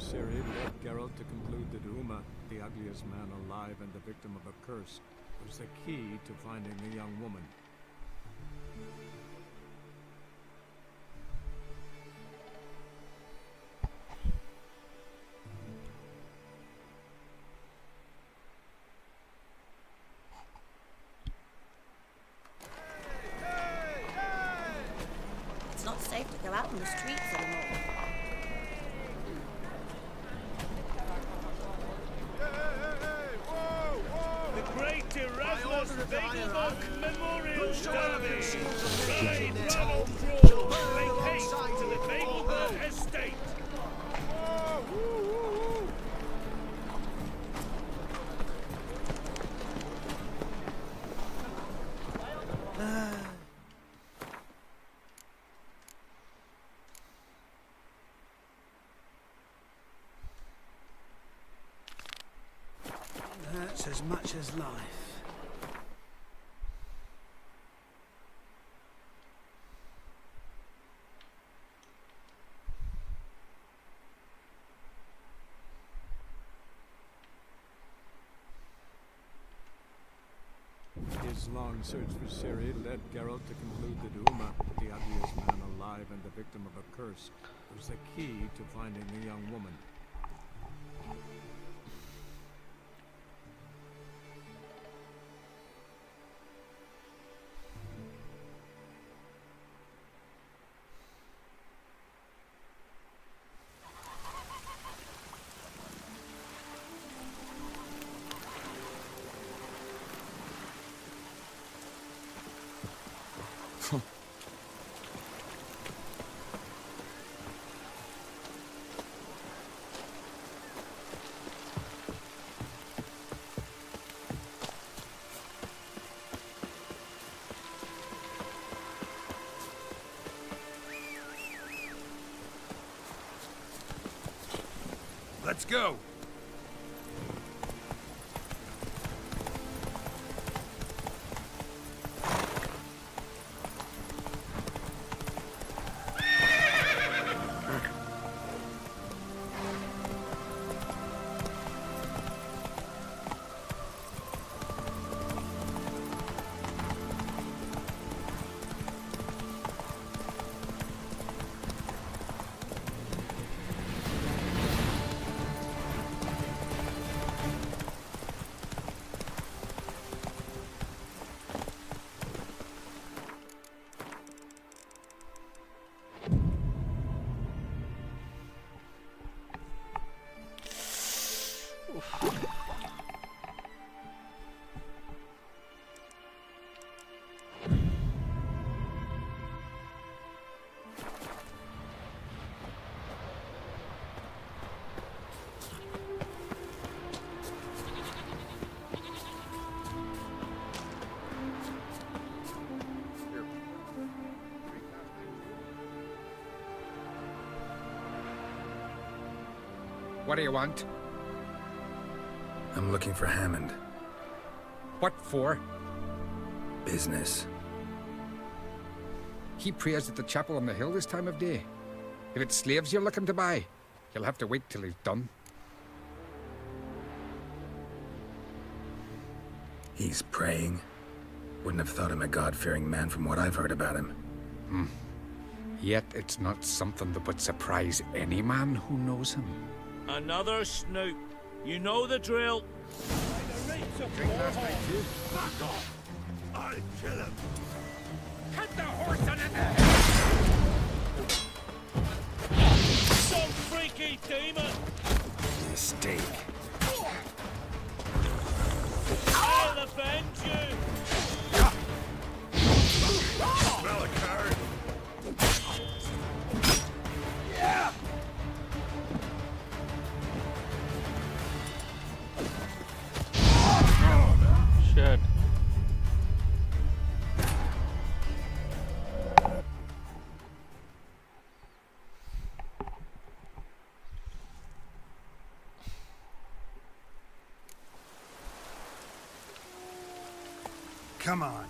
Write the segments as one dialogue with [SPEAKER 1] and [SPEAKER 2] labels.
[SPEAKER 1] Ciri led Geralt to conclude that Uma, the ugliest man alive and the victim of a curse, was the key to finding the young woman.
[SPEAKER 2] It's not safe to go out on the streets anymore.
[SPEAKER 3] The Great Erasmus Beaglebock Memorial Derby! Ride Ronald Draw! Make haste to the Beaglebock Estate!
[SPEAKER 4] Hurts as much as life.
[SPEAKER 1] His long search for Ciri led Geralt to conclude that Uma, the ugliest man alive and the victim of a curse, was the key to finding the young woman.
[SPEAKER 3] Let's go!
[SPEAKER 5] What do you want?
[SPEAKER 6] I'm looking for Hammond.
[SPEAKER 5] What for?
[SPEAKER 6] Business.
[SPEAKER 5] He prays at the chapel on the hill this time of day. If it's slaves you're looking to buy, you'll have to wait till he's done.
[SPEAKER 6] He's praying. Wouldn't have thought him a God-fearing man from what I've heard about him.
[SPEAKER 5] Yet it's not something that would surprise any man who knows him.
[SPEAKER 3] Another snoop. You know the drill.
[SPEAKER 7] Fuck off! I'll kill him!
[SPEAKER 5] Cut the horse on it!
[SPEAKER 3] Some freaky demon!
[SPEAKER 6] Mistake.
[SPEAKER 3] I'll avenge you!
[SPEAKER 7] Smell a card!
[SPEAKER 8] Shit.
[SPEAKER 4] Come on.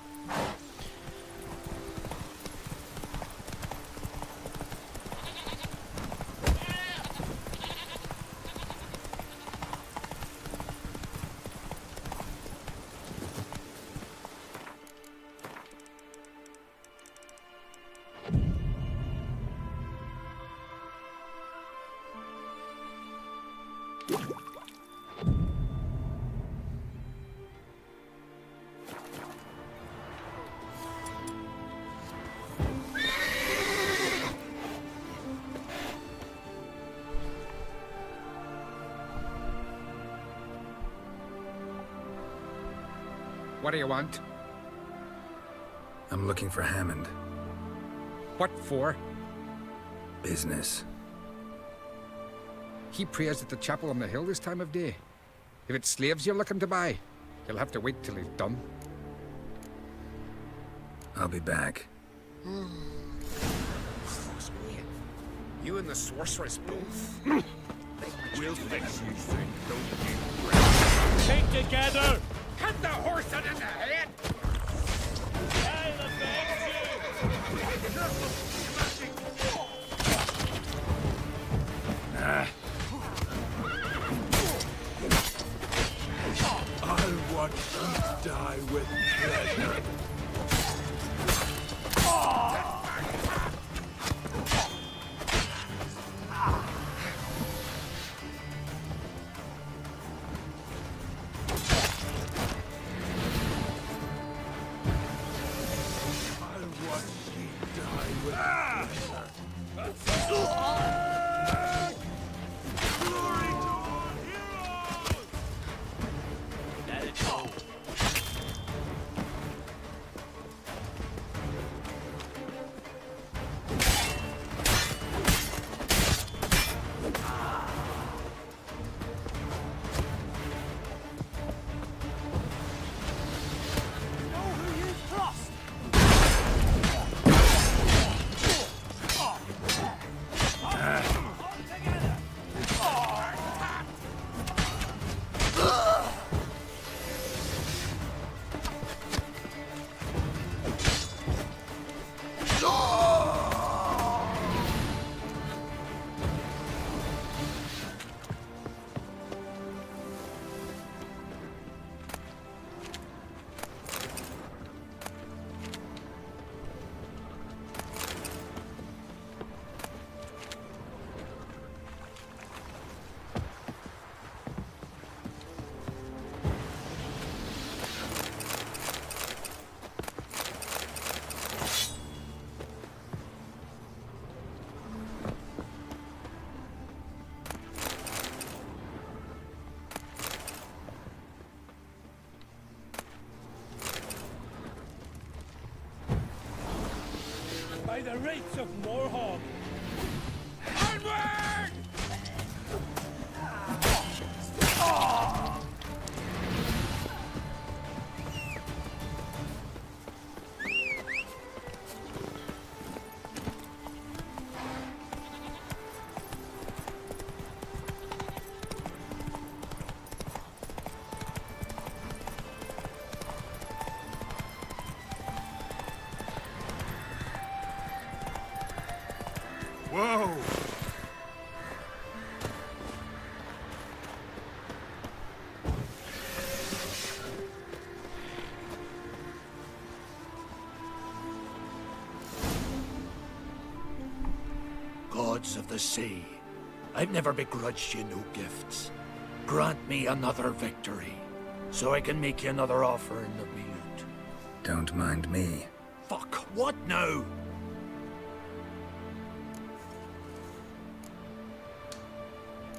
[SPEAKER 5] What do you want?
[SPEAKER 6] I'm looking for Hammond.
[SPEAKER 5] What for?
[SPEAKER 6] Business.
[SPEAKER 5] He prays at the chapel on the hill this time of day. If it's slaves you're looking to buy, you'll have to wait till he's done.
[SPEAKER 6] I'll be back.
[SPEAKER 5] You and the sorceress both?
[SPEAKER 7] We'll fix you, thing, don't you?
[SPEAKER 3] Take together!
[SPEAKER 5] Hit the horse in the head!
[SPEAKER 3] I'll avenge
[SPEAKER 7] I'll watch you die with pleasure. I'll watch you die with pleasure. Glory to our heroes!
[SPEAKER 3] Let it go. By the rights of Morhog. Onward!
[SPEAKER 7] Whoa!
[SPEAKER 8] Gods of the sea, I've never begrudged you no gifts. Grant me another victory, so I can make you another offer in the loot.
[SPEAKER 6] Don't mind me.
[SPEAKER 8] Fuck, what now?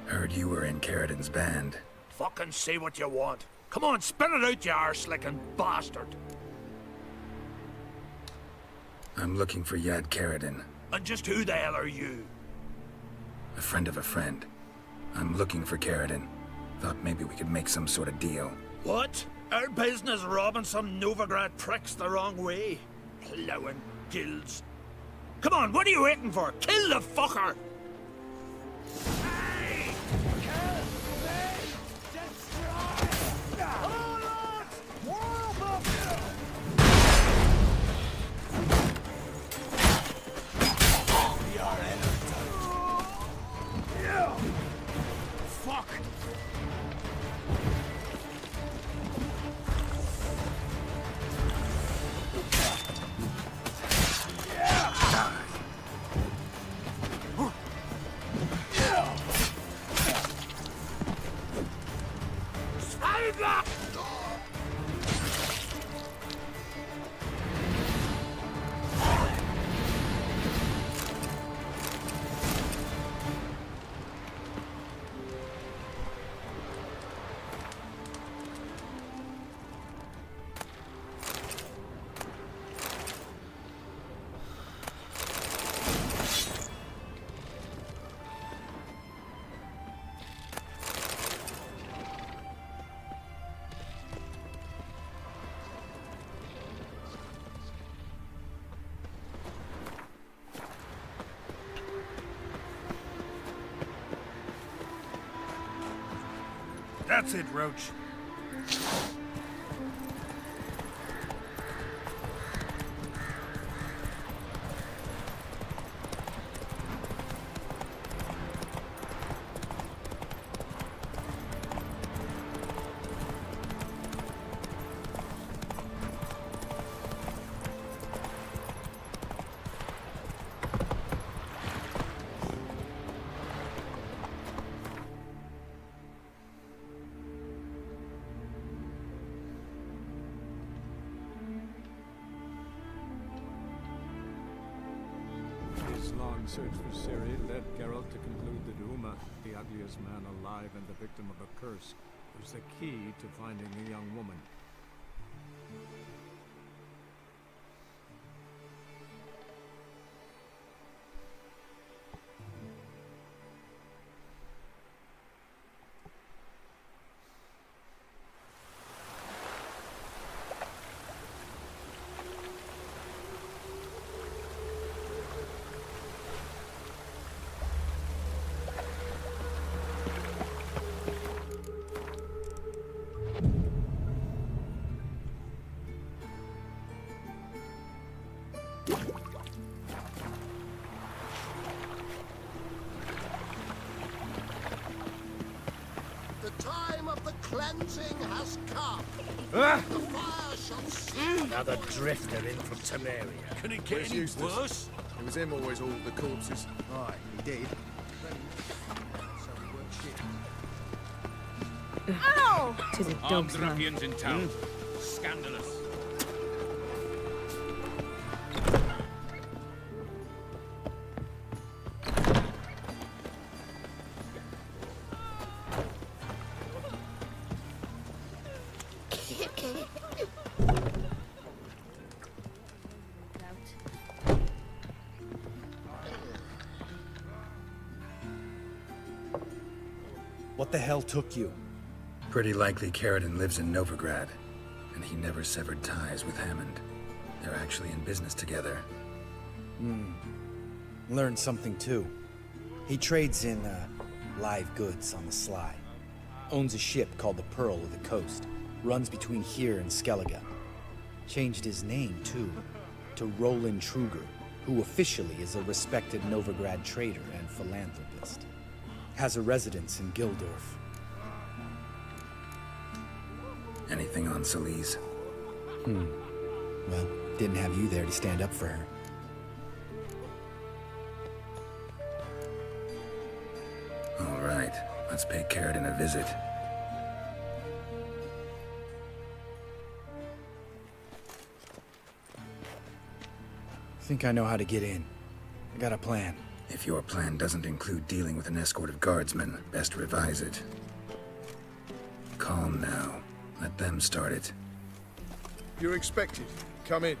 [SPEAKER 6] Heard you were in Carradin's band.
[SPEAKER 8] Fucking say what you want. Come on, spit it out, you arse-licking bastard.
[SPEAKER 6] I'm looking for Yad Carradin,
[SPEAKER 8] And just who the hell are you?
[SPEAKER 6] a friend of a friend. I'm looking for Carradin. Thought maybe we could make some sort of deal.
[SPEAKER 8] What? Our business robbing some Novigrad pricks the wrong way? Plowing guilds. Come on, what are you waiting for? Kill the fucker! That's it, Roach.
[SPEAKER 1] His long search for Ciri led Geralt to conclude that Uma, the ugliest man alive and the victim of a curse, was the key to finding the young woman.
[SPEAKER 9] The time of the cleansing has come. The fire shall see.
[SPEAKER 3] Another drifter in from Temeria. Can it get any worse?
[SPEAKER 7] It was him always hauled the corpses.
[SPEAKER 4] Right, he did.
[SPEAKER 2] Ow!
[SPEAKER 10] To the
[SPEAKER 3] Armed
[SPEAKER 10] dog's mouth.
[SPEAKER 3] ruffians in town. Scandalous.
[SPEAKER 4] What the hell took you?
[SPEAKER 6] Pretty likely Carradine lives in Novigrad, and he never severed ties with Hammond. They're actually in business together.
[SPEAKER 11] Learned something too. He trades in live goods on the sly. Owns a ship called the Pearl of the Coast. Runs between here and Skellige. Changed his name too, to Roland Truger, who officially is a respected Novigrad trader and philanthropist. Has a residence in Gildorf.
[SPEAKER 6] Anything on Celise?
[SPEAKER 11] Well, didn't have you there to stand up for her.
[SPEAKER 6] All right, let's pay Carradine a visit.
[SPEAKER 11] Think I know how to get in. I got a plan.
[SPEAKER 6] If your plan doesn't include dealing with an escort of guardsmen, best revise it. Calm now. Let them start it.
[SPEAKER 7] You're expected. Come in.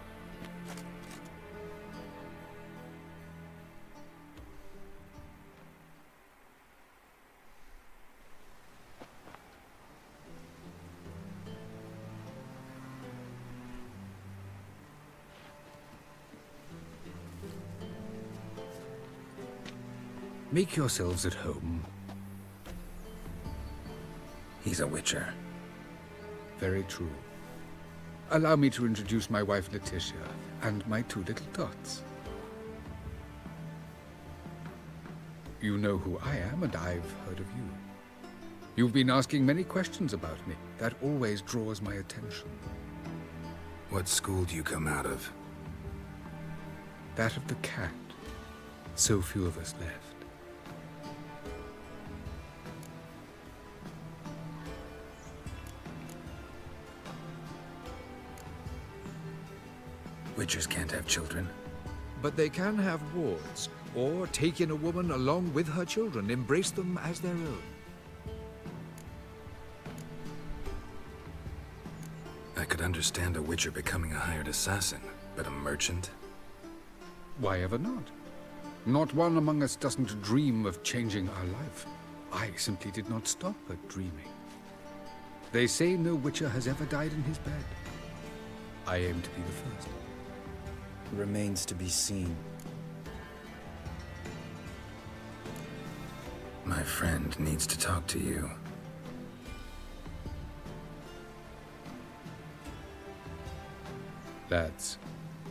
[SPEAKER 5] Make yourselves at home.
[SPEAKER 6] He's a witcher.
[SPEAKER 5] Very true. Allow me to introduce my wife Letitia and my two little tots. You know who I am, and I've heard of you. You've been asking many questions about me. That always draws my attention.
[SPEAKER 6] What school do you come out of?
[SPEAKER 5] That of the cat. So few of us left.
[SPEAKER 6] Witchers can't have children.
[SPEAKER 5] But they can have wards, or take in a woman along with her children, embrace them as their own.
[SPEAKER 6] I could understand a witcher becoming a hired assassin, but a merchant?
[SPEAKER 5] Why ever not? Not one among us doesn't dream of changing our life. I simply did not stop at dreaming. They say no witcher has ever died in his bed. I aim to be the first.
[SPEAKER 11] Remains to be seen.
[SPEAKER 6] My friend needs to talk to you.
[SPEAKER 5] Lads,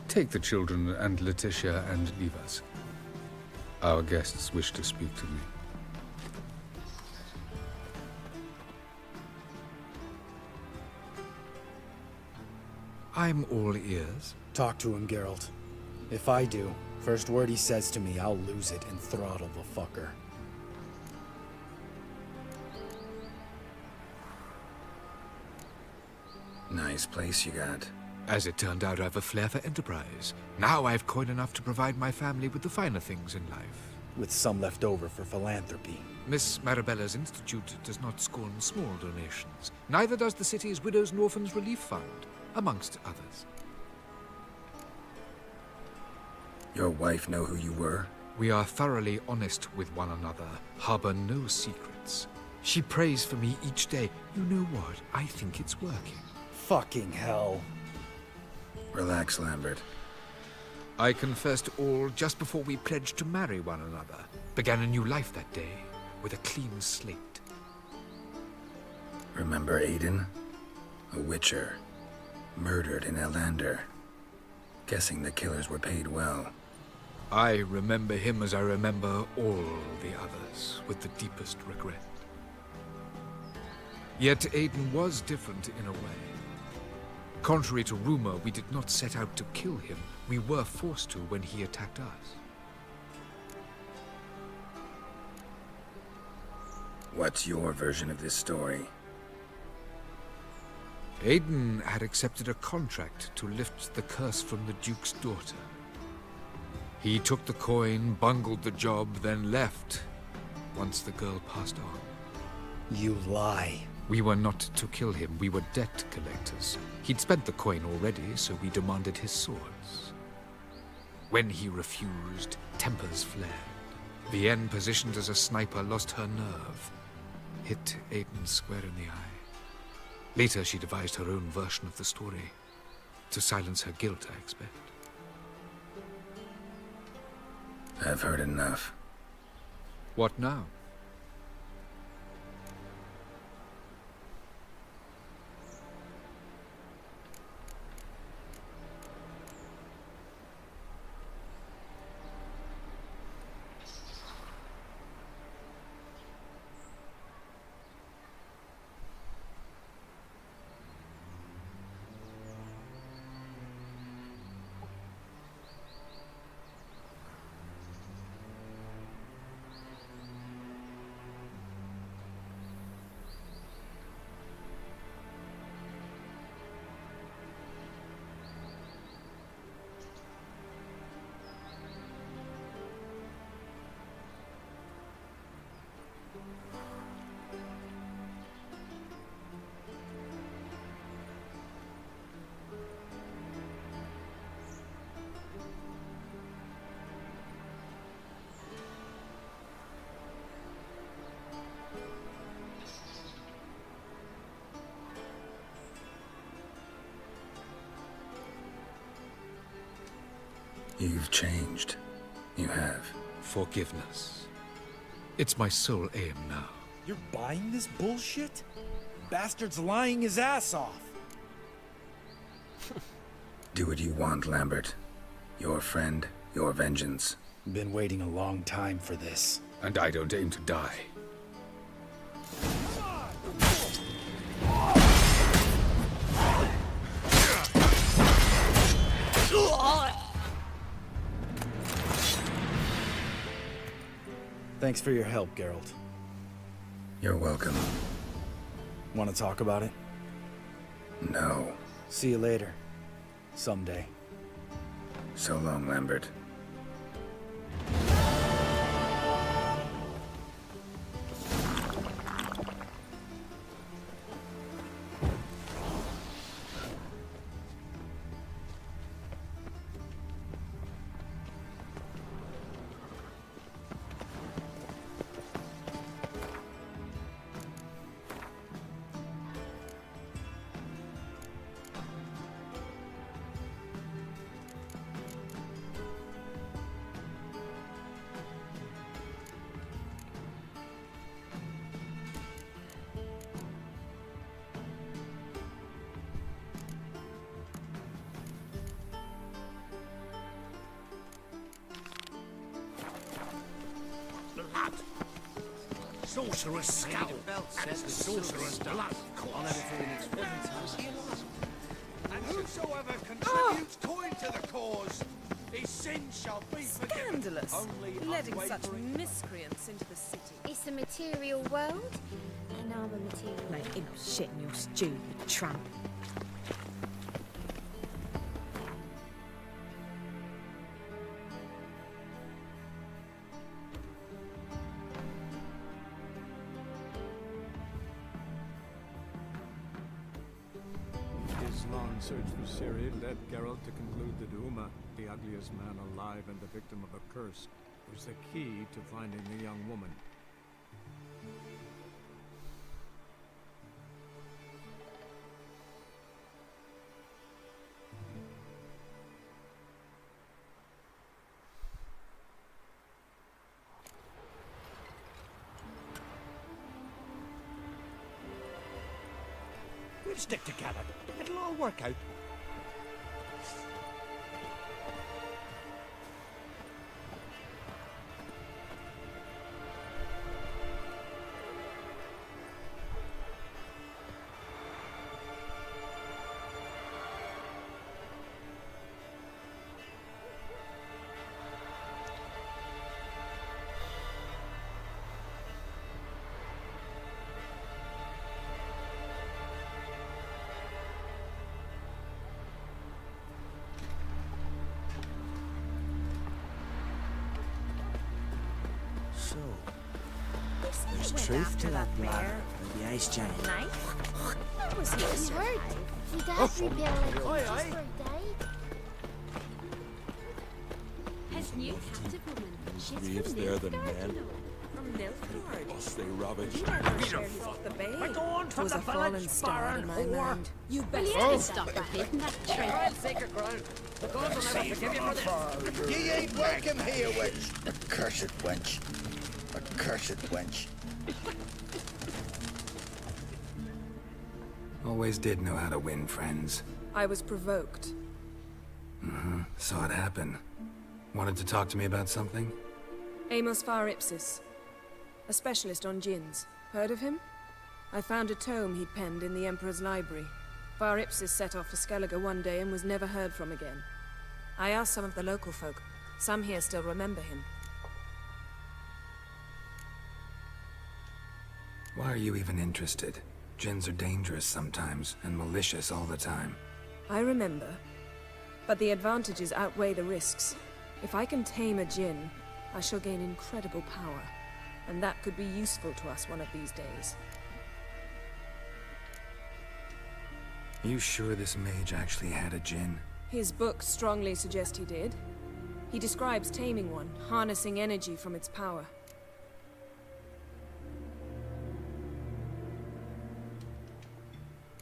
[SPEAKER 5] take the children and Letitia and leave us. Our guests wish to speak to me. I'm all ears.
[SPEAKER 11] Talk to him, Geralt. If I do, first word he says to me, I'll lose it and throttle the fucker.
[SPEAKER 6] Nice place you got.
[SPEAKER 5] As it turned out, I've a flair for enterprise. Now I've coin enough to provide my family with the finer things in life.
[SPEAKER 11] With some left over for philanthropy.
[SPEAKER 5] Miss Marabella's institute does not scorn small donations. Neither does the city's Widows and Orphans Relief Fund, amongst others.
[SPEAKER 6] Your wife know who you were?
[SPEAKER 5] We are thoroughly honest with one another, harbor no secrets. She prays for me each day. You know what? I think it's working.
[SPEAKER 11] Fucking hell.
[SPEAKER 6] Relax, Lambert.
[SPEAKER 5] I confessed all just before we pledged to marry one another. Began a new life that day, with a clean slate.
[SPEAKER 6] Remember Aiden? A witcher. Murdered in Elander. Guessing the killers were paid well.
[SPEAKER 5] I remember him as I remember all the others, with the deepest regret. Yet Aiden was different in a way. Contrary to rumor, we did not set out to kill him. We were forced to when he attacked us.
[SPEAKER 6] What's your version of this story?
[SPEAKER 5] Aiden had accepted a contract to lift the curse from the Duke's daughter. He took the coin, bungled the job, then left, once the girl passed on.
[SPEAKER 11] You lie.
[SPEAKER 5] We were not to kill him, we were debt collectors. He'd spent the coin already, so we demanded his swords. When he refused, tempers flared. Vienne, positioned as a sniper, lost her nerve. Hit Aiden square in the eye. Later, she devised her own version of the story. To silence her guilt, I expect.
[SPEAKER 6] I've heard enough.
[SPEAKER 5] What now?
[SPEAKER 6] You've changed. You have.
[SPEAKER 5] Forgiveness. It's my sole aim now.
[SPEAKER 11] You're buying this bullshit? Bastard's lying his ass off.
[SPEAKER 6] Do what you want, Lambert. Your friend, your vengeance.
[SPEAKER 11] Been waiting a long time for this.
[SPEAKER 5] And I don't aim to die.
[SPEAKER 11] Thanks for your help, Geralt.
[SPEAKER 6] You're welcome.
[SPEAKER 11] Want to talk about it?
[SPEAKER 6] No.
[SPEAKER 11] See you later. Someday.
[SPEAKER 6] So long, Lambert.
[SPEAKER 8] Sorcerer's skull. That's the sorcerer's blood, of course.
[SPEAKER 9] And whosoever contributes coin to the cause, his sin shall be forgiven.
[SPEAKER 10] Scandalous.
[SPEAKER 9] Only
[SPEAKER 10] Letting such
[SPEAKER 9] unwavering-
[SPEAKER 10] miscreants into the city.
[SPEAKER 2] It's a material world, and I'm a material.
[SPEAKER 10] Mate, ain't no shit in your stew, you tramp.
[SPEAKER 1] His long search for Ciri led Geralt to conclude that Uma, the ugliest man alive and the victim of a curse, was the key to finding the young woman.
[SPEAKER 8] We'll stick together. It'll all work out.
[SPEAKER 12] So, there's truth to that matter with the Ice Giant.
[SPEAKER 2] Knife? That was he
[SPEAKER 9] You heard?
[SPEAKER 2] survived.
[SPEAKER 9] He does repair like
[SPEAKER 8] Aye,
[SPEAKER 9] just
[SPEAKER 8] aye.
[SPEAKER 9] for a day.
[SPEAKER 2] His new captive woman. She's
[SPEAKER 7] Thieves
[SPEAKER 2] from
[SPEAKER 7] there than
[SPEAKER 2] Nilfgaard,
[SPEAKER 7] men.
[SPEAKER 2] you know.
[SPEAKER 10] From Nilfgaard.
[SPEAKER 7] Must they ravage?
[SPEAKER 10] You never shared his off the bay.
[SPEAKER 8] We're going
[SPEAKER 10] It
[SPEAKER 8] from
[SPEAKER 10] was
[SPEAKER 8] the
[SPEAKER 10] a fallen
[SPEAKER 8] village,
[SPEAKER 10] star
[SPEAKER 8] Baron
[SPEAKER 10] in my
[SPEAKER 8] whore.
[SPEAKER 10] mind. You
[SPEAKER 2] Will
[SPEAKER 10] best
[SPEAKER 2] you ever stop repeating that trick?
[SPEAKER 8] Trial sacred ground. The gods will never forgive you for this.
[SPEAKER 11] Ye ain't welcome here, wench. Accursed wench. Accursed wench.
[SPEAKER 6] Always did know how to win friends.
[SPEAKER 10] I was provoked.
[SPEAKER 6] Saw it happen. Wanted to talk to me about something?
[SPEAKER 10] Amos Far Ipsis. A specialist on djinns. Heard of him? I found a tome he'd penned in the Emperor's library. Far Ipsis set off for Skellige one day and was never heard from again. I asked some of the local folk. Some here still remember him.
[SPEAKER 6] Why are you even interested? Djinns are dangerous sometimes, and malicious all the time.
[SPEAKER 10] I remember. But the advantages outweigh the risks. If I can tame a djinn, I shall gain incredible power. And that could be useful to us one of these days.
[SPEAKER 6] You sure this mage actually had a djinn?
[SPEAKER 10] His books strongly suggest he did. He describes taming one, harnessing energy from its power.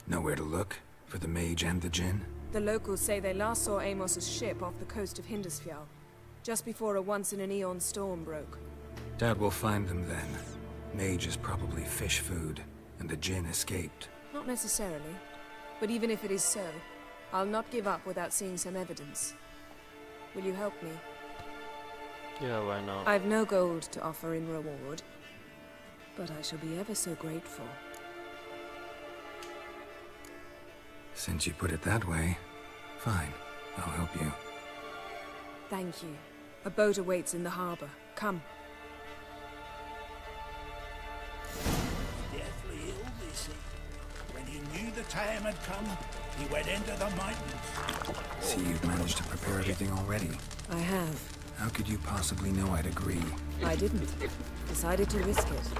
[SPEAKER 6] Nowhere to look? For the mage and the djinn?
[SPEAKER 10] The locals say they last saw Amos's ship off the coast of Hindusfjall, just before a once-in-an-eon storm broke.
[SPEAKER 6] Doubt we'll find them then. Mage is probably fish food, and the djinn escaped.
[SPEAKER 10] Not necessarily. But even if it is so, I'll not give up without seeing some evidence. Will you help me?
[SPEAKER 13] Yeah, why not?
[SPEAKER 10] I've no gold to offer in reward, but I shall be ever so grateful.
[SPEAKER 6] Since you put it that way, fine. I'll help you.
[SPEAKER 10] Thank you. A boat awaits in the harbor. Come.
[SPEAKER 8] Deathly ill, they say. When he knew the time had come, he went into the mountains.
[SPEAKER 6] See, you've managed to prepare everything already.
[SPEAKER 10] I have.
[SPEAKER 6] How could you possibly know I'd agree?
[SPEAKER 10] I didn't. Decided to risk it.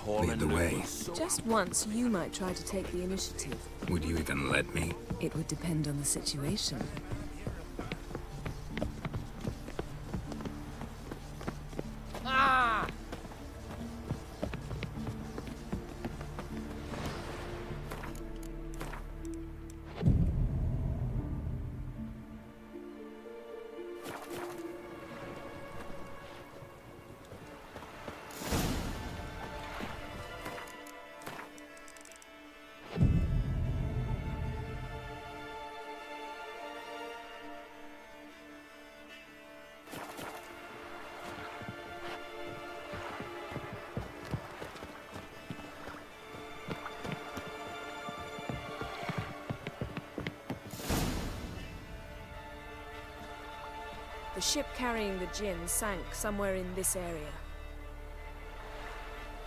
[SPEAKER 6] Lead the way.
[SPEAKER 10] Just once, you might try to take the initiative.
[SPEAKER 6] Would you even let me?
[SPEAKER 10] It would depend on the situation.
[SPEAKER 8] Ah!
[SPEAKER 10] The ship carrying the Jinn sank somewhere in this area.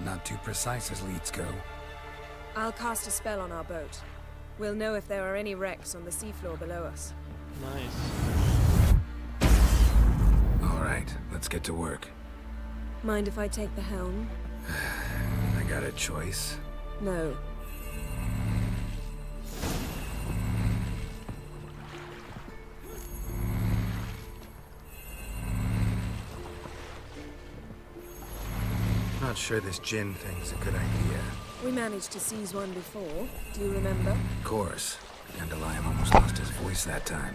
[SPEAKER 6] Not too precise as leads go.
[SPEAKER 10] I'll cast a spell on our boat. We'll know if there are any wrecks on the seafloor below us.
[SPEAKER 13] Nice.
[SPEAKER 6] All right, let's get to work.
[SPEAKER 10] Mind if I take the helm?
[SPEAKER 6] I got a choice.
[SPEAKER 10] No.
[SPEAKER 6] Not sure this Jinn thing's a good idea.
[SPEAKER 10] We managed to seize one before. Do you remember?
[SPEAKER 6] Of course. Dandelion almost lost his voice that time.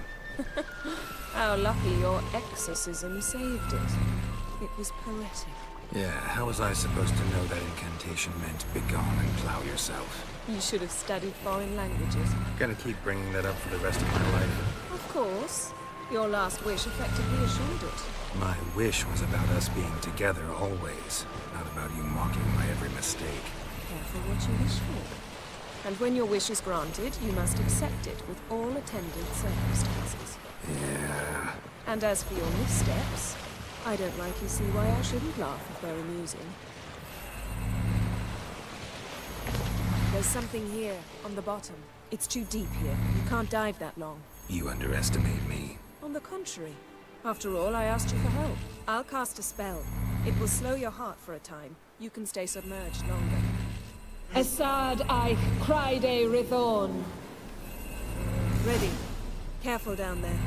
[SPEAKER 10] How lucky your exorcism saved it. It was poetic.
[SPEAKER 6] Yeah, how was I supposed to know that incantation meant begone and plow yourself?
[SPEAKER 10] You should have studied foreign languages.
[SPEAKER 6] Gonna keep bringing that up for the rest of my life.
[SPEAKER 10] Of course. Your last wish effectively assured it.
[SPEAKER 6] My wish was about us being together always, not about you mocking my every mistake.
[SPEAKER 10] Careful what you wish for. And when your wish is granted, you must accept it with all attendant circumstances.
[SPEAKER 6] Yeah.
[SPEAKER 10] And as for your missteps, I don't likely see why I shouldn't laugh if they're amusing. There's something here, on the bottom. It's too deep here. You can't dive that long.
[SPEAKER 6] You underestimate me.
[SPEAKER 10] On the contrary. After all, I asked you for help. I'll cast a spell. It will slow your heart for a time. You can stay submerged longer.
[SPEAKER 14] Assad Eich Cryde Rithorn.
[SPEAKER 10] Ready. Careful down there.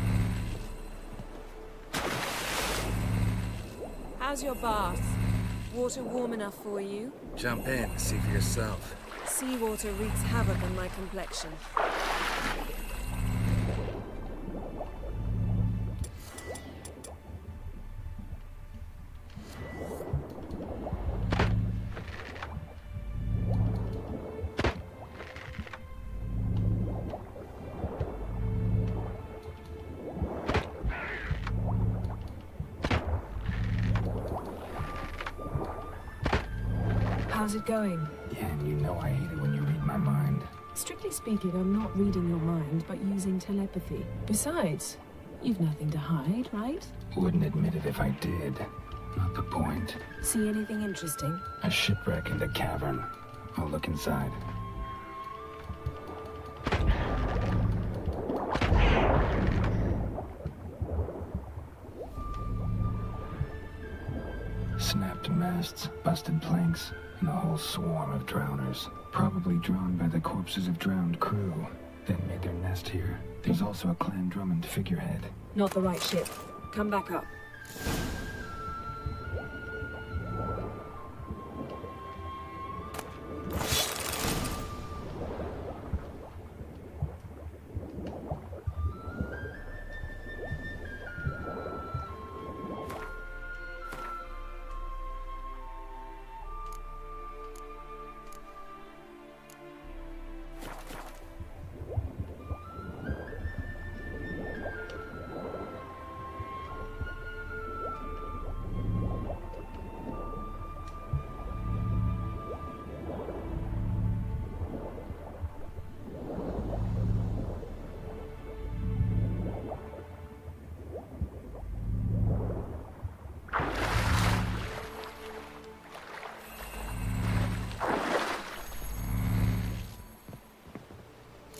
[SPEAKER 10] How's your bath? Water warm enough for you?
[SPEAKER 6] Jump in, see for yourself.
[SPEAKER 10] Seawater wreaks havoc on my complexion.
[SPEAKER 14] How's it going?
[SPEAKER 6] Yeah, and you know I hate it when you read my mind.
[SPEAKER 14] Strictly speaking, I'm not reading your mind, but using telepathy. Besides, you've nothing to hide, right?
[SPEAKER 6] Wouldn't admit it if I did. Not the point.
[SPEAKER 14] See anything interesting?
[SPEAKER 6] A shipwreck in the cavern. I'll look inside. Snapped masts, busted planks, and a whole swarm of drowners. Probably drawn by the corpses of drowned crew. Then made their nest here. There's also a Clan Drummond figurehead.
[SPEAKER 14] Not the right ship.
[SPEAKER 10] Come back up.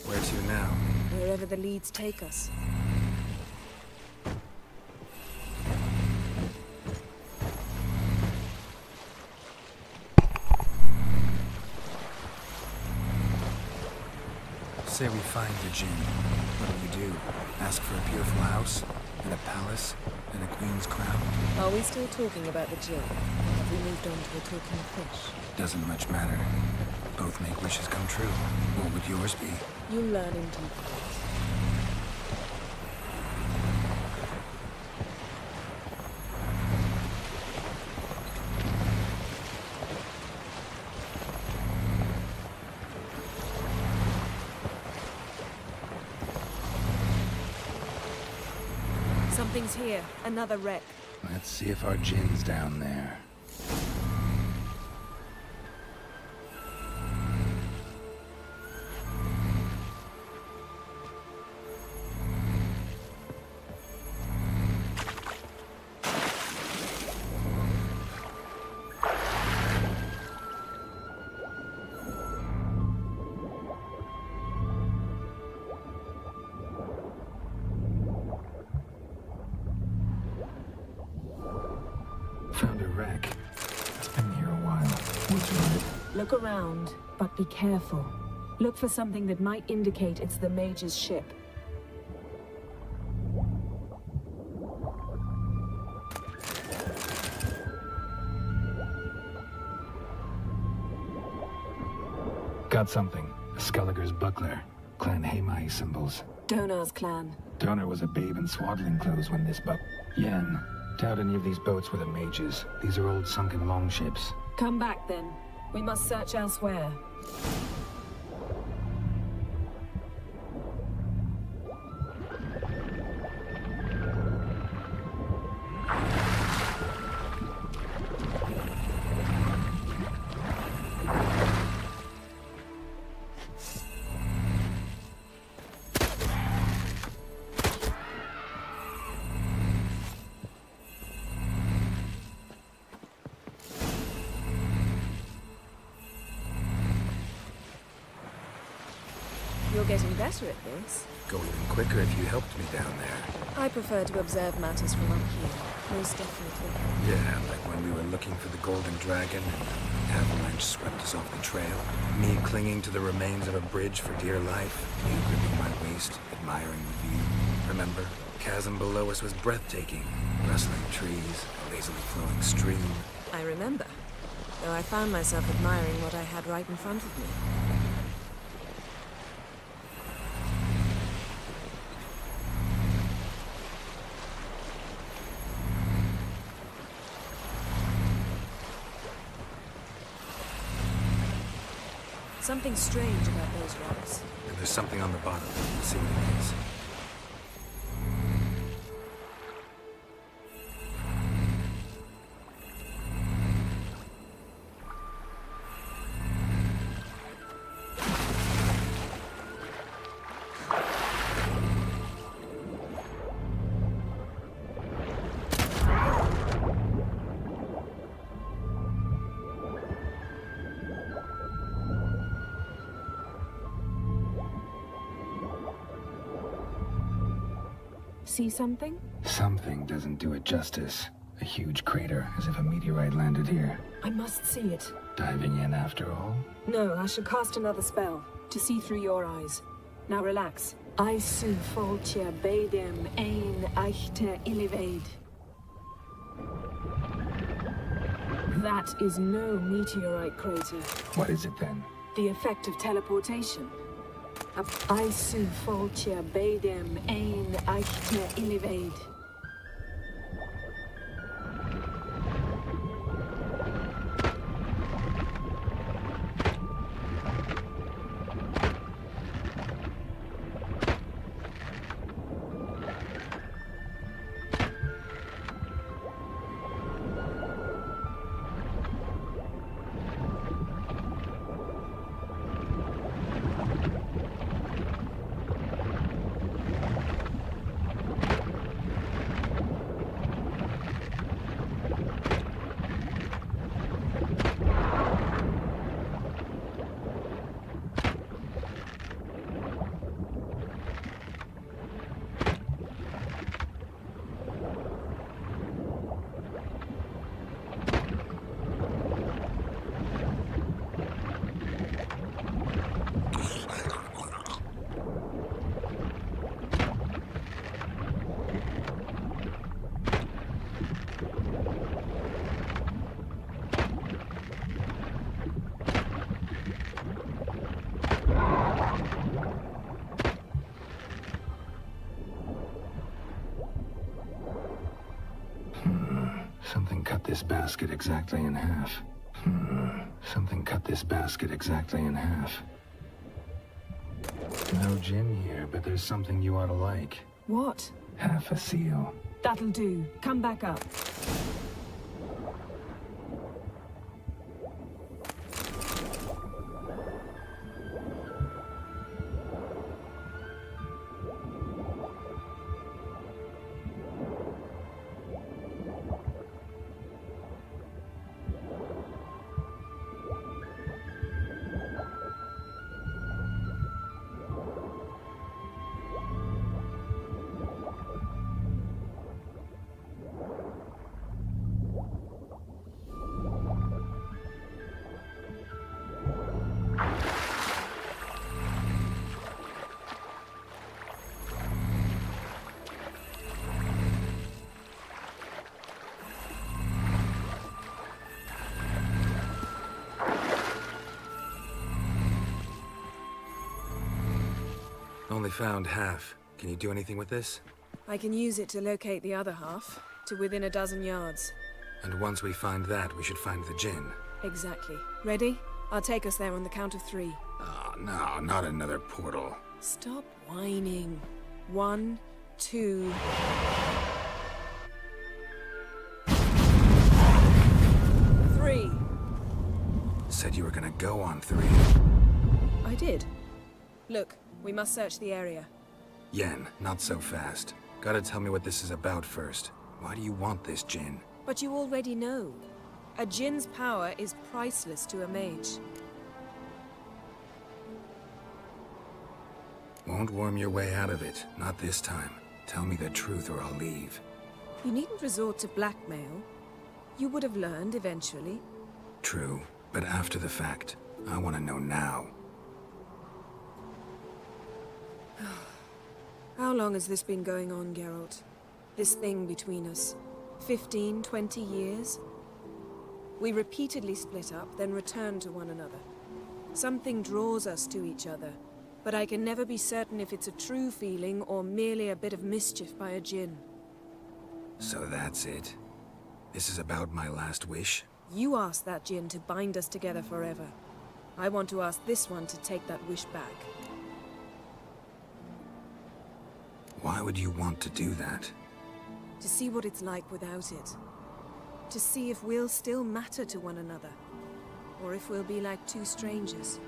[SPEAKER 6] Where to now?
[SPEAKER 10] Wherever the leads take us.
[SPEAKER 6] Say we find the Jinn. What do we do? Ask for a beautiful house? And a palace? And a queen's crown?
[SPEAKER 10] Are we still talking about the Jinn? Have we moved on to a talking fish?
[SPEAKER 6] Doesn't much matter. Both make wishes come true. What would yours be?
[SPEAKER 10] You'll learn in due course. Something's here. Another wreck.
[SPEAKER 6] Let's see if our Jinn's down there. wreck. It's been here a while. What's right?
[SPEAKER 14] Look around, but be careful. Look for something that might indicate it's the Mage's ship.
[SPEAKER 6] Got something. Skelliger's buckler. Clan Hamai symbols.
[SPEAKER 14] Donar's clan.
[SPEAKER 6] Donar was a babe in swaddling clothes when this Yen. Doubt any of these boats were the Mages. These are old sunken longships.
[SPEAKER 14] Come back then. We must search elsewhere.
[SPEAKER 10] You're getting better at this.
[SPEAKER 15] Go even quicker if you helped me down there.
[SPEAKER 10] I prefer to observe matters from up here, most definitely.
[SPEAKER 15] Yeah, like when we were looking for the Golden Dragon and an avalanche swept us off the trail. Me clinging to the remains of a bridge for dear life. You gripping my waist, admiring the view. Remember? Chasm below us was breathtaking. Rustling trees, a lazily flowing stream.
[SPEAKER 10] I remember, though I found myself admiring what I had right in front of me. Something strange about those rocks.
[SPEAKER 15] And there's something on the bottom. Let's see what it is.
[SPEAKER 14] See something?
[SPEAKER 6] Something doesn't do it justice. A huge crater, as if a meteorite landed here.
[SPEAKER 14] I must see it.
[SPEAKER 6] Diving in after all?
[SPEAKER 14] No, I should cast another spell, to see through your eyes. Now relax. I su foltje bedem ein echte illivaid. That is no meteorite crater.
[SPEAKER 6] What is it then?
[SPEAKER 14] The effect of teleportation. I su foltje bedem ein echte illivaid.
[SPEAKER 6] Something cut this basket exactly in half. Something cut this basket exactly in half. No gin here, but there's something you ought to like.
[SPEAKER 14] What?
[SPEAKER 6] Half a seal.
[SPEAKER 14] That'll do. Come back up.
[SPEAKER 15] Only found half. Can you do anything with this?
[SPEAKER 10] I can use it to locate the other half, to within a dozen yards.
[SPEAKER 15] And once we find that, we should find the Jinn.
[SPEAKER 10] Exactly. Ready? I'll take us there on the count of 3.
[SPEAKER 15] Oh, no, not another portal.
[SPEAKER 10] Stop whining. 1, 2... 3.
[SPEAKER 15] Said you were gonna go on 3.
[SPEAKER 10] I did. Look, we must search the area.
[SPEAKER 15] Yen, not so fast. Gotta tell me what this is about first. Why do you want this Jinn?
[SPEAKER 10] But you already know. A Jinn's power is priceless to a mage.
[SPEAKER 15] Won't worm your way out of it. Not this time. Tell me the truth or I'll leave.
[SPEAKER 10] You needn't resort to blackmail. You would have learned eventually.
[SPEAKER 15] True, but after the fact. I want to know now.
[SPEAKER 10] How long has this been going on, Geralt? This thing between us? 15, 20 years? We repeatedly split up, then returned to one another. Something draws us to each other, but I can never be certain if it's a true feeling or merely a bit of mischief by a Jinn.
[SPEAKER 15] So that's it? This is about my last wish?
[SPEAKER 10] You asked that Jinn to bind us together forever. I want to ask this one to take that wish back.
[SPEAKER 15] Why would you want to do that?
[SPEAKER 10] To see what it's like without it. To see if we'll still matter to one another. Or if we'll be like two strangers.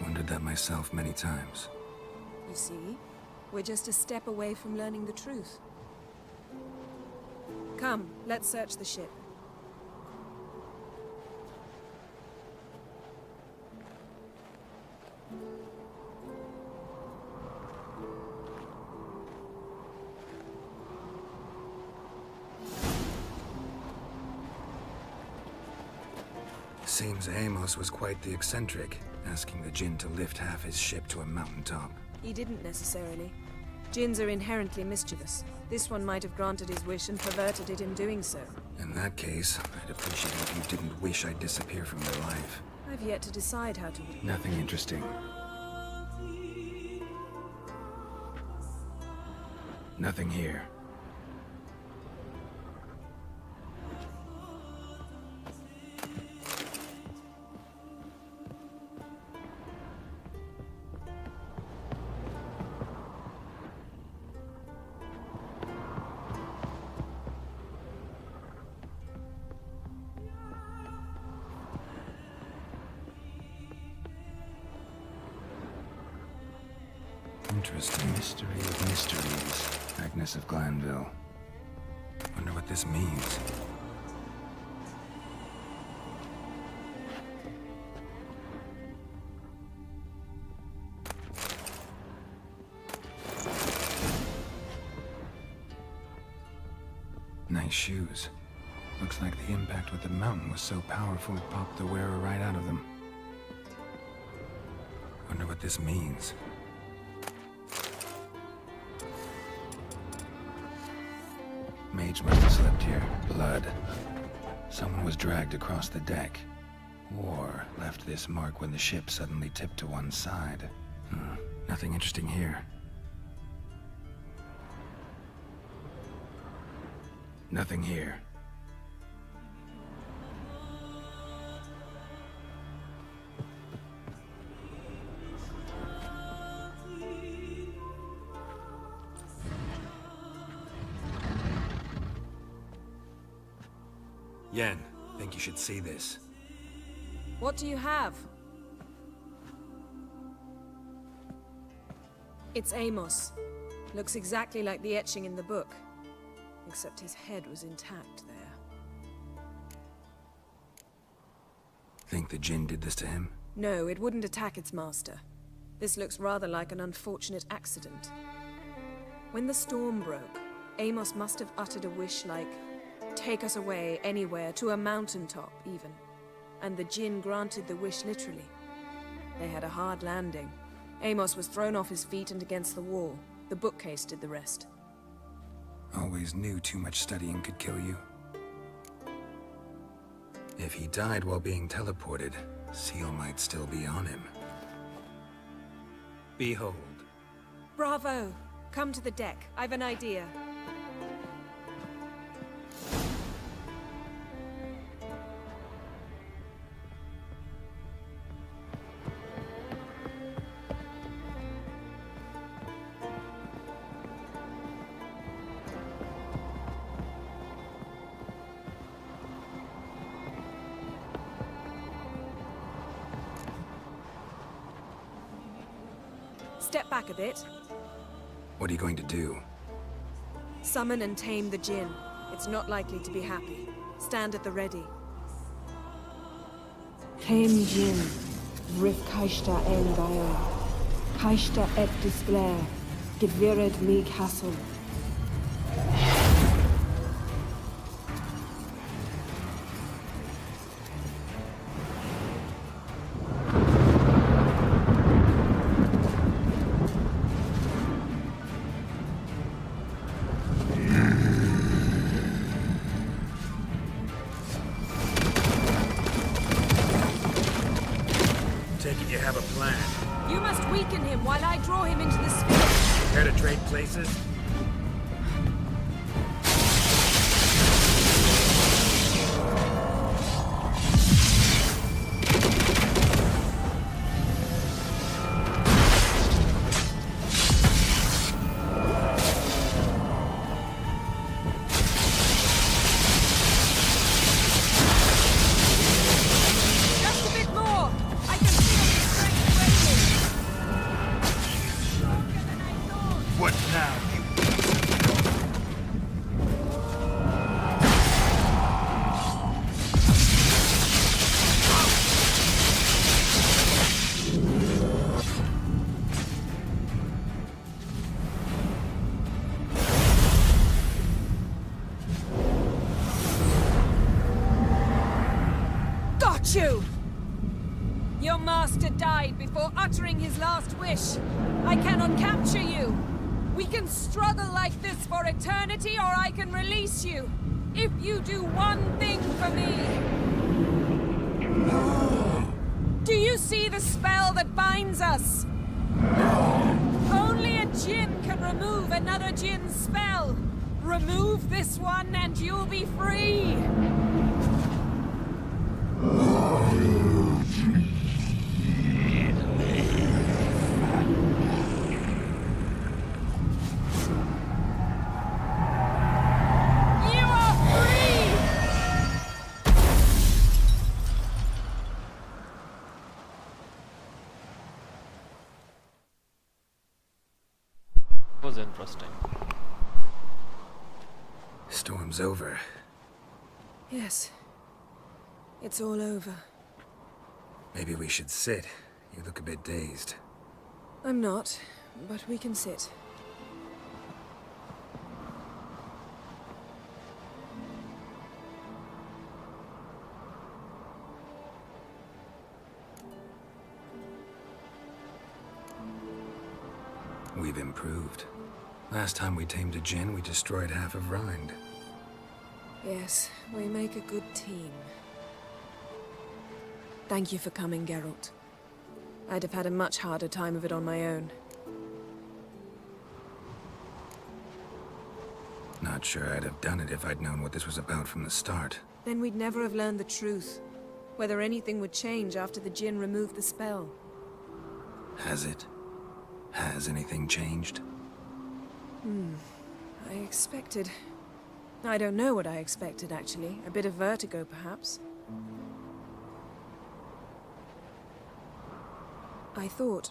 [SPEAKER 15] Wondered that myself many times.
[SPEAKER 10] You see? We're just a step away from learning the truth. Come, let's search the ship.
[SPEAKER 15] Seems Amos was quite the eccentric, asking the Jinn to lift half his ship to a mountaintop.
[SPEAKER 10] He didn't necessarily. Jinns are inherently mischievous. This one might have granted his wish and perverted it in doing so.
[SPEAKER 15] In that case, I'd appreciate it if you didn't wish I'd disappear from your life.
[SPEAKER 10] I've yet to decide how to...
[SPEAKER 15] Nothing interesting. Nothing here. Interesting. Mystery of mysteries. Agnes of Glanville. Wonder what this means. Nice shoes. Looks like the impact with the mountain was so powerful it popped the wearer right out of them. Wonder what this means. Mage must have slept here. Blood. Someone was dragged across the deck. Or left this mark when the ship suddenly tipped to one side. Nothing interesting here. Nothing here. Yen, think you should see this.
[SPEAKER 10] What do you have? It's Amos. Looks exactly like the etching in the book. Except his head was intact there.
[SPEAKER 15] Think the Jinn did this to him?
[SPEAKER 10] No, it wouldn't attack its master. This looks rather like an unfortunate accident. When the storm broke, Amos must have uttered a wish like, "Take us away, anywhere, to a mountaintop, even." And the Jinn granted the wish literally. They had a hard landing. Amos was thrown off his feet and against the wall. The bookcase did the rest.
[SPEAKER 15] Always knew too much studying could kill you. If he died while being teleported, Seal might still be on him. Behold.
[SPEAKER 10] Bravo! Come to the deck. I've an idea. Step back a bit.
[SPEAKER 15] What are you going to do?
[SPEAKER 10] Summon and tame the Jinn. It's not likely to be happy. Stand at the ready.
[SPEAKER 14] Tame Jinn, Rif Kaishta en Gael, Kaishta et Displair, Gevired me Castle.
[SPEAKER 15] Take it you have a plan.
[SPEAKER 10] You must weaken him while I draw him into the sphere.
[SPEAKER 15] Care to trade places? What now, you...
[SPEAKER 10] Got you! Your master died before uttering his last wish. I cannot capture you. We can struggle like this for eternity, or I can release you. If you do one thing for me. Do you see the spell that binds us? Only a Jinn can remove another Jinn's spell. Remove this one and you'll be free.
[SPEAKER 13] Was interesting.
[SPEAKER 15] Storm's over.
[SPEAKER 10] Yes. It's all over.
[SPEAKER 15] Maybe we should sit. You look a bit dazed.
[SPEAKER 10] I'm not, but we can sit.
[SPEAKER 15] We've improved. Last time we tamed a Jinn, we destroyed half of Rind.
[SPEAKER 10] Yes, we make a good team. Thank you for coming, Geralt. I'd have had a much harder time of it on my own.
[SPEAKER 15] Not sure I'd have done it if I'd known what this was about from the start.
[SPEAKER 10] Then we'd never have learned the truth. Whether anything would change after the Jinn removed the spell.
[SPEAKER 15] Has it? Has anything changed?
[SPEAKER 10] I expected... I don't know what I expected, actually. A bit of vertigo, perhaps. I thought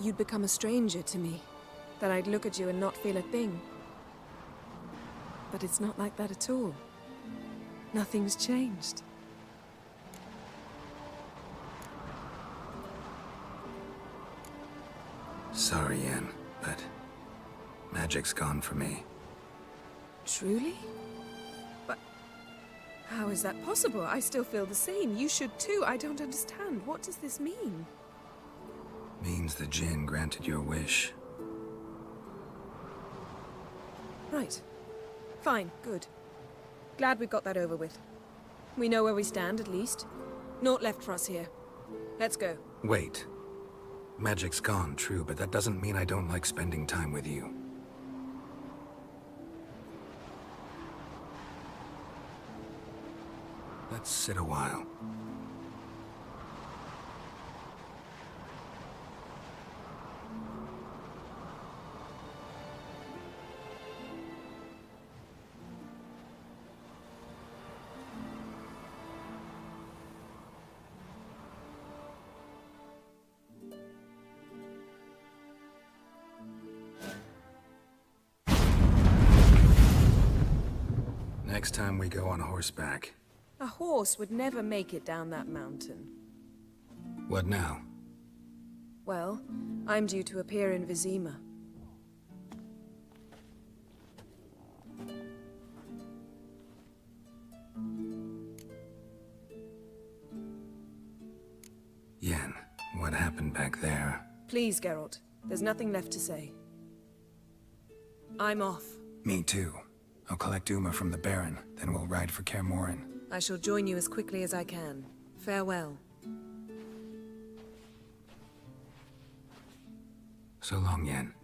[SPEAKER 10] you'd become a stranger to me. That I'd look at you and not feel a thing. But it's not like that at all. Nothing's changed.
[SPEAKER 15] Sorry, Yen, but magic's gone for me.
[SPEAKER 10] Truly? But how is that possible? I still feel the same. You should too. I don't understand. What does this mean?
[SPEAKER 15] Means the Jinn granted your wish.
[SPEAKER 10] Right. Fine. Good. Glad we got that over with. We know where we stand, at least. Naught left for us here. Let's go.
[SPEAKER 15] Wait. Magic's gone, true, but that doesn't mean I don't like spending time with you. Let's sit a while. Next time we go on horseback.
[SPEAKER 10] A horse would never make it down that mountain.
[SPEAKER 15] What now?
[SPEAKER 10] Well, I'm due to appear in Vizima.
[SPEAKER 15] Yen, what happened back there?
[SPEAKER 10] Please, Geralt. There's nothing left to say. I'm off.
[SPEAKER 15] Me too. I'll collect Uma from the Baron, then we'll ride for Kaer Morhen.
[SPEAKER 10] I shall join you as quickly as I can. Farewell.
[SPEAKER 15] So long, Yen.